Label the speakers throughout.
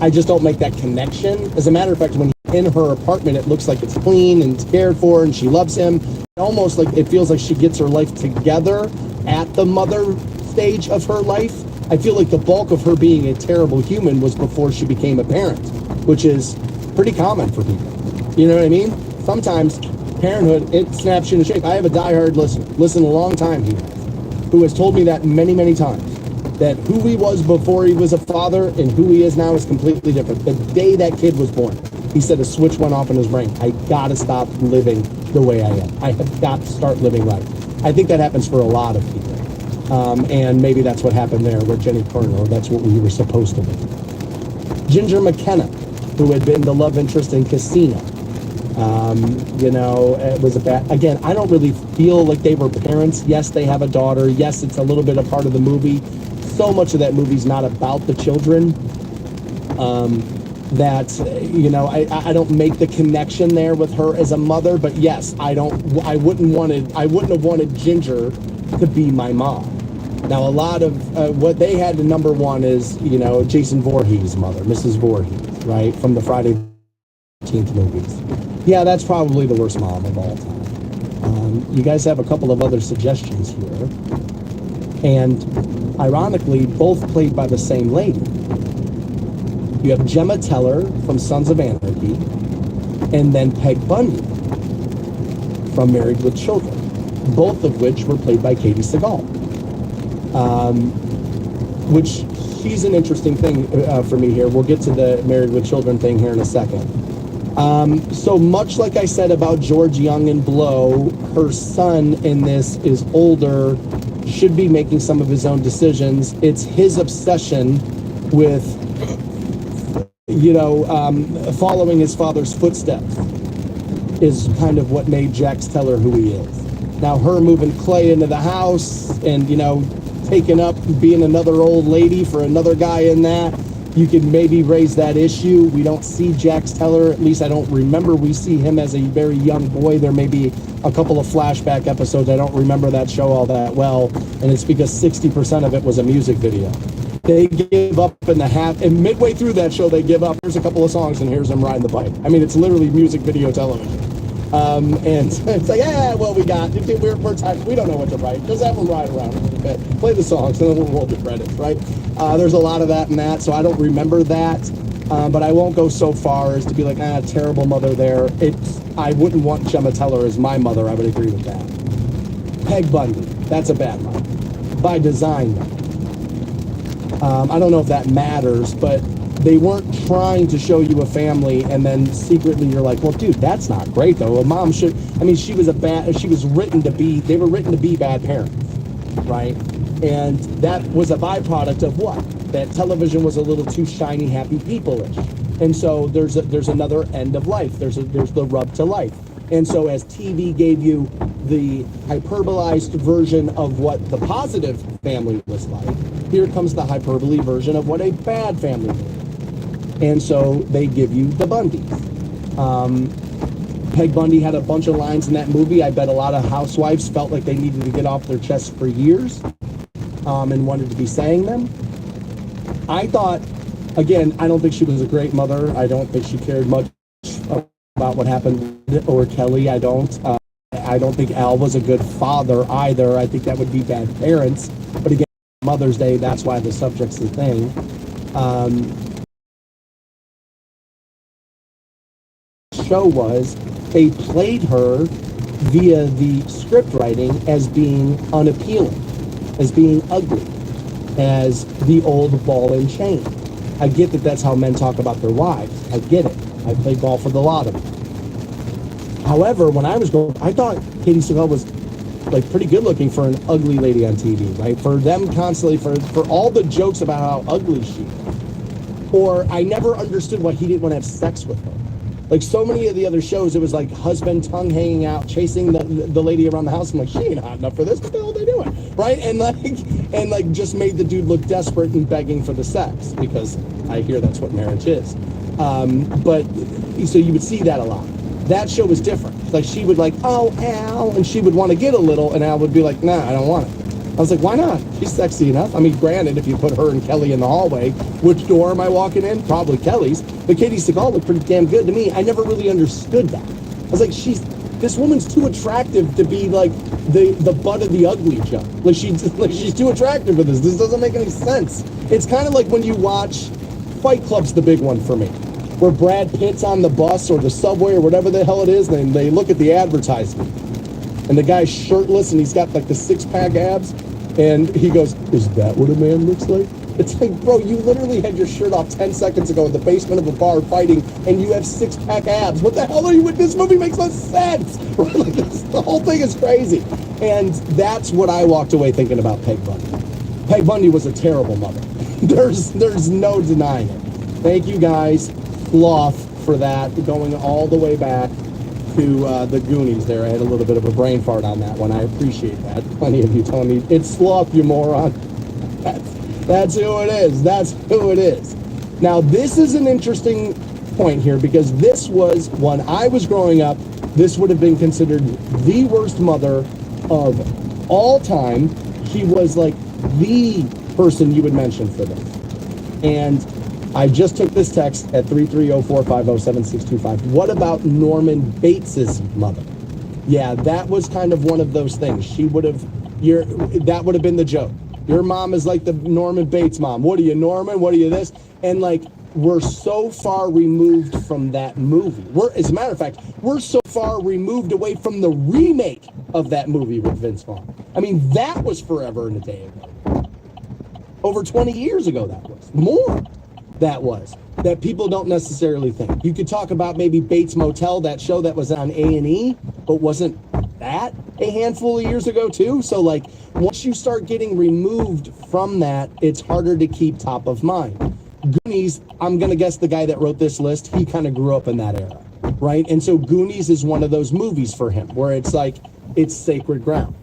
Speaker 1: I just don't make that connection. As a matter of fact, when he's in her apartment, it looks like it's clean and cared for, and she loves him. Almost like it feels like she gets her life together at the mother stage of her life. I feel like the bulk of her being a terrible human was before she became a parent, which is pretty common for people. You know what I mean? Sometimes parenthood, it snaps you in the shape. I have a diehard listener, listen a long time he has, who has told me that many, many times, that who he was before he was a father and who he is now is completely different. The day that kid was born, he said a switch went off in his brain. I gotta stop living the way I am. I have got to start living right. I think that happens for a lot of people. And maybe that's what happened there with Jenny Carter, or that's what we were supposed to be. Ginger McKenna, who had been the love interest in Casino. It was a bad, again, I don't really feel like they were parents. Yes, they have a daughter. Yes, it's a little bit a part of the movie. So much of that movie's not about the children. I don't make the connection there with her as a mother, but yes, I wouldn't have wanted Ginger to be my mom. Now, a lot of what they had to number one is, Jason Voorhees' mother, Mrs. Voorhees, right, from the Friday the 13th movies. Yeah, that's probably the worst mom of all time. You guys have a couple of other suggestions here, and ironically, both played by the same lady. You have Gemma Teller from Sons of Anarchy, and then Peg Bundy from Married with Children, both of which were played by Katie Sagal. Which she's an interesting thing for me here. We'll get to the Married with Children thing here in a second. So much like I said about George Young and Blow, her son in this is older, should be making some of his own decisions. It's his obsession with, following his father's footsteps is kind of what made Jax Teller who he is. Now, her moving Clay into the house and, taking up being another old lady for another guy in that, you can maybe raise that issue. We don't see Jax Teller, at least I don't remember we see him as a very young boy. There may be a couple of flashback episodes. I don't remember that show all that well, and it's because 60% of it was a music video. They give up in the half, and midway through that show, they give up. Here's a couple of songs, and here's them riding the bike. I mean, it's literally music video television. And it's like, we don't know what to write. Just have them ride around a little bit. Play the songs, and then we'll roll the credits, right? There's a lot of that in that, so I don't remember that. But I won't go so far as to be like, terrible mother there. I wouldn't want Gemma Teller as my mother. I would agree with that. Peg Bundy, that's a bad mom. By design, though. I don't know if that matters, but they weren't trying to show you a family and then secretly you're like, well, dude, that's not great, though. A mom they were written to be bad parents, right? And that was a byproduct of what? That television was a little too shiny, happy people-ish. And so there's another end of life. There's the rub to life. And so as TV gave you the hyperbolized version of what the positive family was like, here comes the hyperbole version of what a bad family was. And so they give you the Bundys. Peg Bundy had a bunch of lines in that movie. I bet a lot of housewives felt like they needed to get off their chests for years and wanted to be saying them. I thought, again, I don't think she was a great mother. I don't think she cared much about what happened or Kelly. I don't think Al was a good father either. I think that would be bad parents. But again, Mother's Day, that's why the subject's the thing. Show was they played her via the script writing as being unappealing, as being ugly, as the old ball and chain. I get that that's how men talk about their wives. I get it. I played golf with a lot of them. However, when I was growing up, I thought Katie Sagal was like pretty good looking for an ugly lady on TV, right? For them constantly, for all the jokes about how ugly she is. Or I never understood why he didn't want to have sex with her. Like so many of the other shows, it was like husband tongue hanging out, chasing the lady around the house. I'm like, she ain't hot enough for this. What the hell are they doing? Right? And just made the dude look desperate and begging for the sex, because I hear that's what marriage is. But so you would see that a lot. That show was different. Like she would like, oh, Al, and she would want to get a little, and Al would be like, nah, I don't want it. I was like, why not? She's sexy enough. I mean, granted, if you put her and Kelly in the hallway, which door am I walking in? Probably Kelly's. But Katie Seagal looked pretty damn good to me. I never really understood that. I was like, this woman's too attractive to be like the butt of the ugly joke. Like she's too attractive for this. This doesn't make any sense. It's kind of like when you watch Fight Club's the big one for me, where Brad Pitt's on the bus or the subway or whatever the hell it is, and they look at the advertisement, and the guy's shirtless and he's got like the six-pack abs, and he goes, "Is that what a man looks like?" It's like, bro, you literally had your shirt off 10 seconds ago in the basement of a bar fighting, and you have six-pack abs. What the hell are you with? This movie makes no sense. Like, the whole thing is crazy. And that's what I walked away thinking about Peg Bundy. Peg Bundy was a terrible mother. There's no denying it. Thank you guys, Sloth, for that, going all the way back to the Goonies there. I had a little bit of a brain fart on that one. I appreciate that. Plenty of you telling me, it's Sloth, you moron. That's who it is. That's who it is. Now, this is an interesting point here, because this was, when I was growing up, this would have been considered the worst mother of all time. She was like the person you would mention for this. And I just took this text at 330-450-7625. What about Norman Bates's mother? Yeah, that was kind of one of those things. She would have, that would have been the joke. Your mom is like the Norman Bates mom. What are you, Norman? What are you, this? And like, we're so far removed from that movie. As a matter of fact, we're so far removed away from the remake of that movie with Vince Vaughn. I mean, that was forever and a day ago. Over 20 years ago, that was. More, that was. That people don't necessarily think. You could talk about maybe Bates Motel, that show that was on A&E, but wasn't that a handful of years ago too? So like, once you start getting removed from that, it's harder to keep top of mind. Goonies, I'm going to guess the guy that wrote this list, he kind of grew up in that era, right? And so Goonies is one of those movies for him where it's like, it's sacred ground.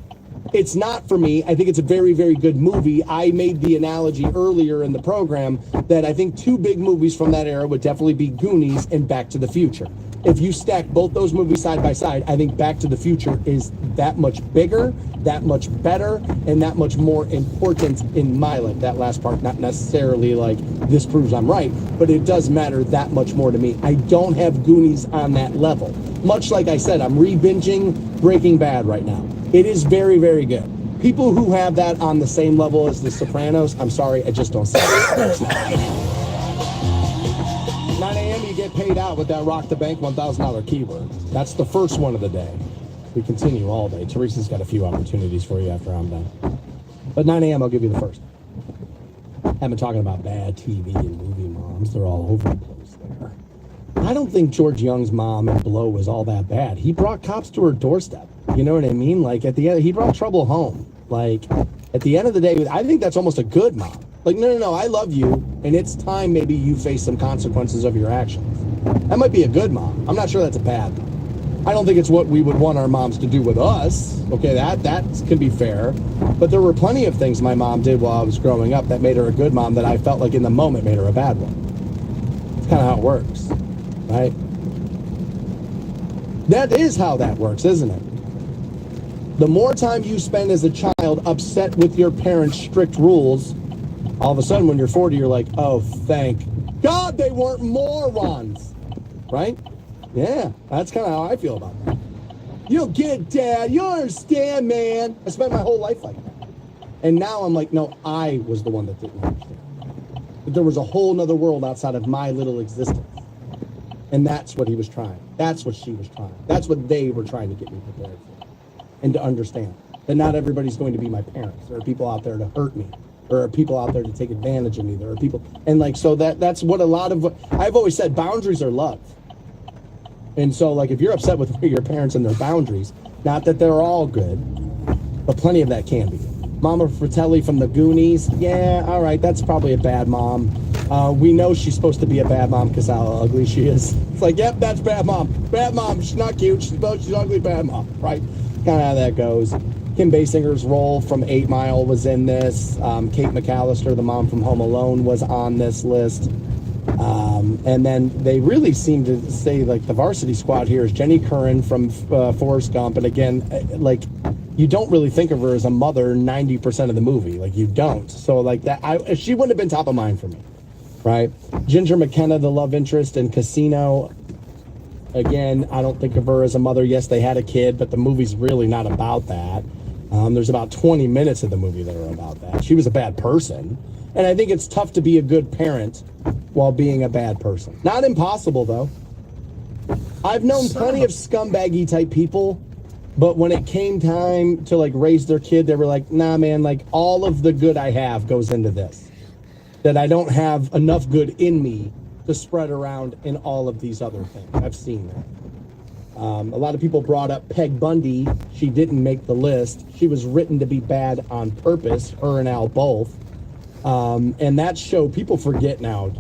Speaker 1: It's not for me. I think it's a very, very good movie. I made the analogy earlier in the program that I think two big movies from that era would definitely be Goonies and Back to the Future. If you stack both those movies side by side, I think Back to the Future is that much bigger, that much better, and that much more important in my life. That last part, not necessarily like this proves I'm right, but it does matter that much more to me. I don't have Goonies on that level. Much like I said, I'm re-binging Breaking Bad right now. It is very, very good. People who have that on the same level as The Sopranos, I'm sorry, I just don't see it. 9 a.m. you get paid out with that Rock the Bank $1,000 keyword. That's the first one of the day. We continue all day. Teresa's got a few opportunities for you after I'm done. But 9 a.m. I'll give you the first. I've been talking about bad TV and movie moms. They're all over the place there. I don't think George Young's mom in Blow was all that bad. He brought cops to her doorstep. You know what I mean? Like, at the end, he brought trouble home. Like, at the end of the day, I think that's almost a good mom. Like, no, I love you, and it's time maybe you face some consequences of your actions. That might be a good mom. I'm not sure that's a bad mom. I don't think it's what we would want our moms to do with us. Okay, that can be fair. But there were plenty of things my mom did while I was growing up that made her a good mom that I felt like in the moment made her a bad one. It's kind of how it works, right? That is how that works, isn't it? The more time you spend as a child upset with your parents' strict rules, all of a sudden when you're 40, you're like, oh, thank God they weren't morons, right? Yeah, that's kind of how I feel about that. You don't get it, Dad. You don't understand, man. I spent my whole life like that. And now I'm like, no, I was the one that didn't understand. But there was a whole nother world outside of my little existence. And that's what he was trying. That's what she was trying. That's what they were trying to get me prepared for. And to understand that not everybody's going to be my parents. There are people out there to hurt me. There are people out there to take advantage of me. There are people, and like, so that's what a lot of, I've always said, boundaries are love. And so, like, if you're upset with your parents and their boundaries, not that they're all good, but plenty of that can be. Mama Fratelli from the Goonies, yeah, all right, that's probably a bad mom. We know she's supposed to be a bad mom because how ugly she is. It's like, yep, that's bad mom. Bad mom, she's not cute, she's ugly, bad mom, right? Kind of how that goes. Kim Basinger's role from 8 Mile was in this. Kate McAllister, the mom from Home Alone, was on this list. And then they really seem to say, like, the varsity squad here is Jenny Curran from Forrest Gump. And again, like, you don't really think of her as a mother 90% of the movie. Like, you don't. So, like, she wouldn't have been top of mind for me, right? Ginger McKenna, the love interest in Casino. Again, I don't think of her as a mother. Yes, they had a kid, but the movie's really not about that. There's about 20 minutes of the movie that are about that. She was a bad person. And I think it's tough to be a good parent while being a bad person. Not impossible, though. I've known plenty of scumbaggy type people, but when it came time to, like, raise their kid, they were like, nah, man, like, all of the good I have goes into this. That I don't have enough good in me to spread around in all of these other things. I've seen that. A lot of people brought up Peg Bundy. She didn't make the list. She was written to be bad on purpose, her and Al both. And that show, people forget now,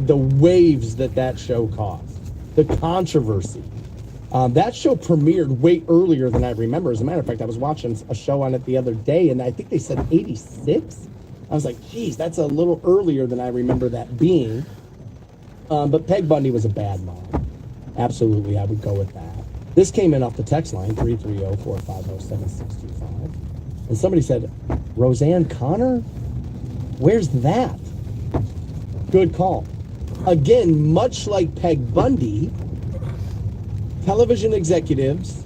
Speaker 1: the waves that show caused, the controversy. That show premiered way earlier than I remember. As a matter of fact, I was watching a show on it the other day, and I think they said 86. I was like, geez, that's a little earlier than I remember that being. But Peg Bundy was a bad mom. Absolutely, I would go with that. This came in off the text line, 330-450-7625. And somebody said, Roseanne Connor? Where's that? Good call. Again, much like Peg Bundy, television executives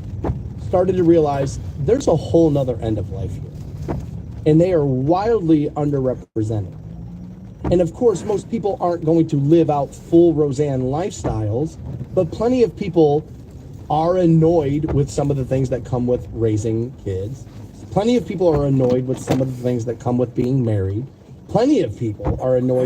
Speaker 1: started to realize there's a whole nother end of life here. And they are wildly underrepresented. And of course, most people aren't going to live out full Roseanne lifestyles, but plenty of people are annoyed with some of the things that come with raising kids. Plenty of people are annoyed with some of the things that come with being married. Plenty of people are annoyed